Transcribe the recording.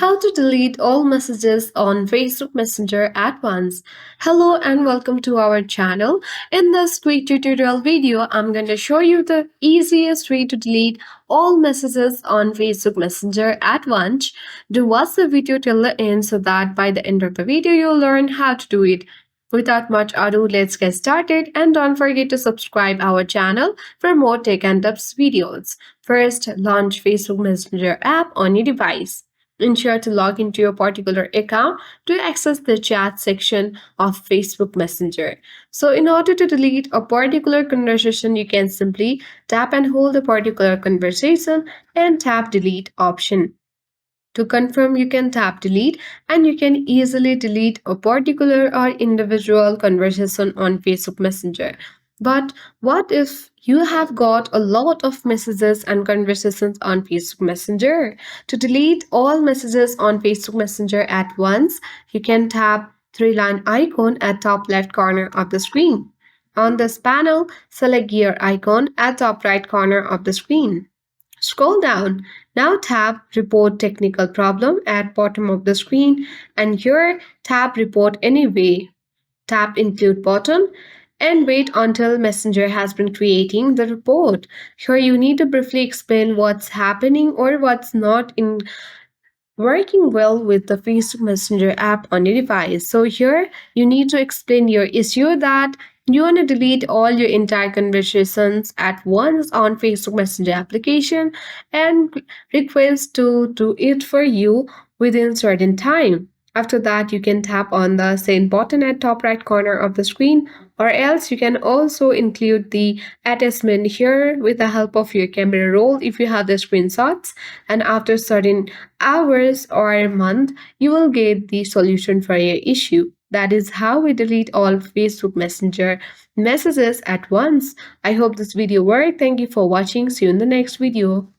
How to delete all messages on Facebook Messenger at once. Hello and welcome to our channel. In this quick tutorial video, I'm going to show you the easiest way to delete all messages on Facebook Messenger at once. Do watch the video till the end so that by the end of the video, you'll learn how to do it. Without much ado, let's get started and don't forget to subscribe our channel for more tech and tips videos. First, launch Facebook Messenger app on your device. Ensure to log into your particular account to access the chat section of Facebook Messenger. So, in order to delete a particular conversation, you can simply tap and hold a particular conversation and tap delete option. To confirm, you can tap delete and you can easily delete a particular or individual conversation on Facebook Messenger. But what if you have got a lot of messages and conversations on Facebook Messenger? To delete all messages on Facebook Messenger at once, you can tap three-line icon at top left corner of the screen. On this panel, select gear icon at top right corner of the screen. Scroll down. Now tap Report Technical Problem at bottom of the screen and here tap Report Anyway. Tap Include button and wait until Messenger has been creating the report. Here you need to briefly explain what's happening or what's not in working well with the Facebook Messenger app on your device. So here you need to explain your issue that you want to delete all your entire conversations at once on Facebook Messenger application and request to do it for you within certain time. After that, you can tap on the send button at top right corner of the screen, or else you can also include the attachment here with the help of your camera roll if you have the screenshots. And after certain hours or a month, you will get the solution for your issue. That is how we delete all Facebook Messenger messages at once. I hope this video worked. Thank you for watching. See you in the next video.